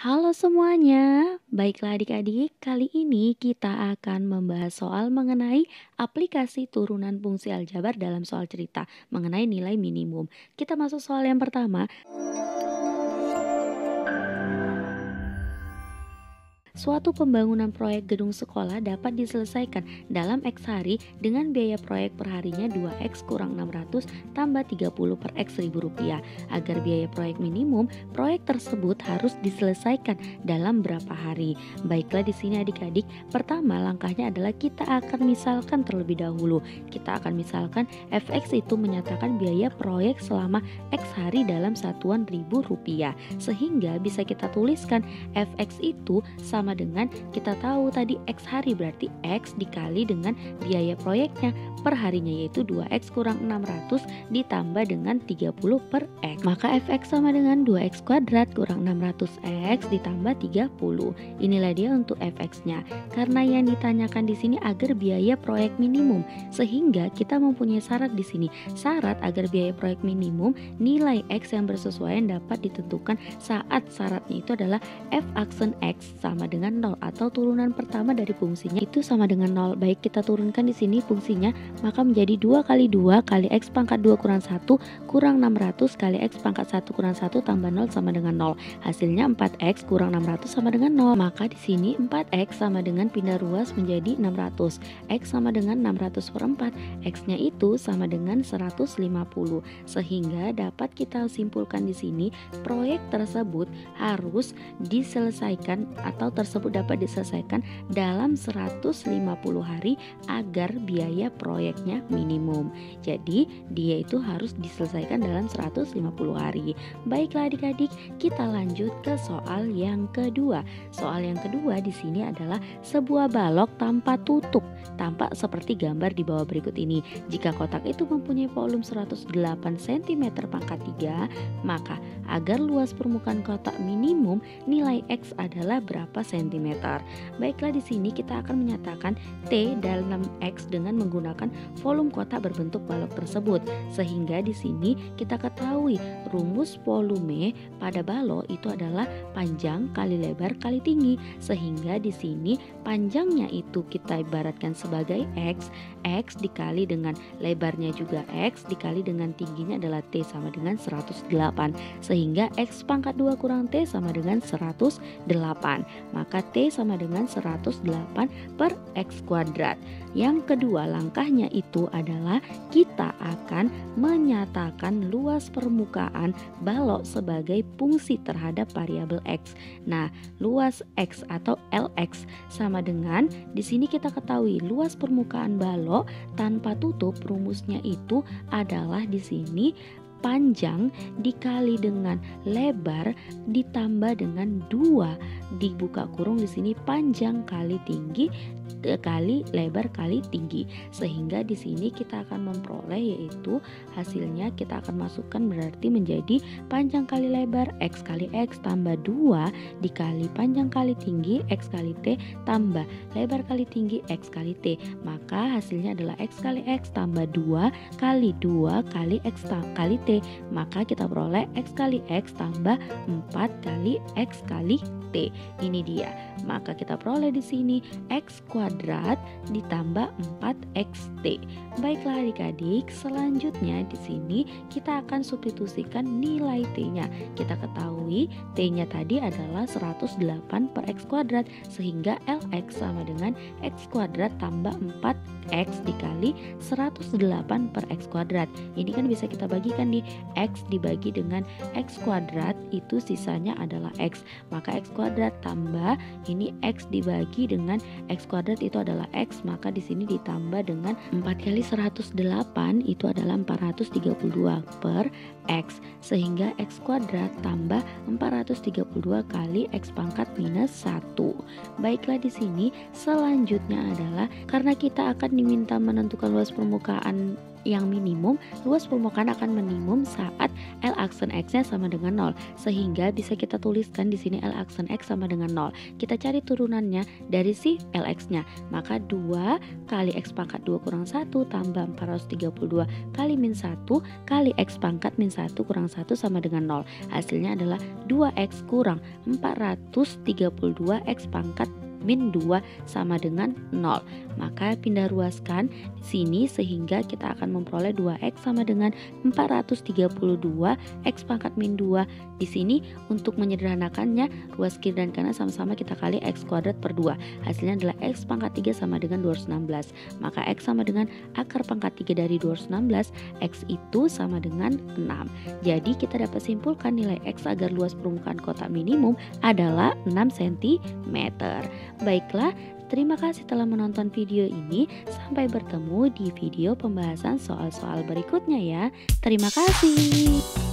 Halo semuanya, baiklah adik-adik, kali ini kita akan membahas soal mengenai aplikasi turunan fungsi aljabar dalam soal cerita mengenai nilai minimum. Kita masuk soal yang pertama. Suatu pembangunan proyek gedung sekolah dapat diselesaikan dalam X hari dengan biaya proyek perharinya 2X kurang 600 tambah 30 per X ribu rupiah. Agar biaya proyek minimum, proyek tersebut harus diselesaikan dalam berapa hari. Baiklah di sini adik-adik, pertama langkahnya adalah kita akan misalkan terlebih dahulu. Kita akan misalkan Fx itu menyatakan biaya proyek selama X hari dalam satuan ribu rupiah. Sehingga bisa kita tuliskan Fx itu sama dengan kita tahu tadi X hari, berarti X dikali dengan biaya proyeknya per harinya yaitu 2X kurang 600 ditambah dengan 30 per X. Maka Fx sama dengan 2X kuadrat kurang 600X ditambah 30. Inilah dia untuk Fx-nya. Karena yang ditanyakan di sini agar biaya proyek minimum, sehingga kita mempunyai syarat di sini. Syarat agar biaya proyek minimum, nilai X yang bersesuaian dapat ditentukan saat syaratnya itu adalah F aksen X sama dengan 0 atau turunan pertama dari fungsinya itu sama dengan 0. Baik, kita turunkan di sini fungsinya, maka menjadi 2 kali 2 kali X pangkat 2 kurang 1 kurang 600 kali X pangkat 1 kurang 1 tambah 0 sama dengan 0. Hasilnya 4X kurang 600 sama dengan 0. Maka di sini 4X sama dengan pindah ruas menjadi 600. X sama dengan 600 per 4. X-nya itu sama dengan 150. Sehingga dapat kita simpulkan di sini proyek tersebut harus diselesaikan atau tersebut dapat diselesaikan dalam 150 hari agar biaya proyeknya minimum. Jadi dia itu harus diselesaikan dalam 150 hari. Baiklah adik-adik, kita lanjut ke soal yang kedua. Soal yang kedua di sini adalah sebuah balok tanpa tutup, tampak seperti gambar di bawah berikut ini. Jika kotak itu mempunyai volume 108 cm pangkat 3, maka agar luas permukaan kotak minimum nilai X adalah berapa cm. Baiklah di sini kita akan menyatakan T dalam X dengan menggunakan volume kotak berbentuk balok tersebut. Sehingga di sini kita ketahui rumus volume pada balok itu adalah panjang kali lebar kali tinggi. Sehingga di sini panjangnya itu kita ibaratkan sebagai X, X dikali dengan lebarnya juga X dikali dengan tingginya adalah T sama dengan 108. Sehingga X pangkat 2 kurang T sama dengan 108. Maka T sama dengan 108 per X kuadrat. Yang kedua langkahnya itu adalah kita akan menyatakan luas permukaan balok sebagai fungsi terhadap variabel X. Nah, luas X atau Lx sama dengan di sini kita ketahui luas permukaan balok tanpa tutup rumusnya itu adalah di sini panjang dikali dengan lebar ditambah dengan 2 dibuka kurung di sini panjang kali tinggi kali lebar kali tinggi. Sehingga di sini kita akan memperoleh yaitu hasilnya kita akan masukkan berarti menjadi panjang kali lebar X kali X tambah 2 dikali panjang kali tinggi X kali T tambah lebar kali tinggi X kali T. Maka hasilnya adalah X kali X tambah 2 kali 2 kali X kali T. Maka kita peroleh X kali X tambah 4 kali X kali T. Ini dia. Maka kita peroleh di sini X kuadrat ditambah 4XT. Baiklah adik-adik, selanjutnya di sini kita akan substitusikan nilai T-nya. Kita ketahui T-nya tadi adalah 108 per X kuadrat, sehingga Lx sama dengan X kuadrat tambah 4X dikali 108 per X kuadrat. Ini kan bisa kita bagikan nih, X dibagi dengan X kuadrat itu sisanya adalah X. Maka X kuadrat tambah ini X dibagi dengan X kuadrat itu adalah X, maka di sini ditambah dengan 4 kali 108 itu adalah 432 per X, sehingga X kuadrat tambah 432 kali X pangkat minus 1. Baiklah di sini selanjutnya adalah karena kita akan diminta menentukan luas permukaan yang minimum, luas permukaan akan minimum saat L aksen X-nya sama dengan 0. Sehingga bisa kita tuliskan di sini L aksen X sama dengan 0. Kita cari turunannya dari si Lx-nya. Maka 2 kali X pangkat 2 kurang 1 tambah 432 kali min 1 kali X pangkat min 1 kurang 1 sama dengan 0. Hasilnya adalah 2X kurang 432 X pangkat min 2 sama dengan 0. Maka pindah ruaskan di sini sehingga kita akan memperoleh 2X sama dengan 432 X pangkat min 2. Di sini untuk menyederhanakannya, ruas kiri dan kanan sama-sama kita kali X kuadrat per 2. Hasilnya adalah X pangkat 3 sama dengan 216. Maka X sama dengan akar pangkat 3 dari 216, X itu sama dengan 6. Jadi kita dapat simpulkan nilai X agar luas permukaan kotak minimum adalah 6 cm. Baiklah, terima kasih telah menonton video ini. Sampai bertemu di video pembahasan soal-soal berikutnya ya. Terima kasih.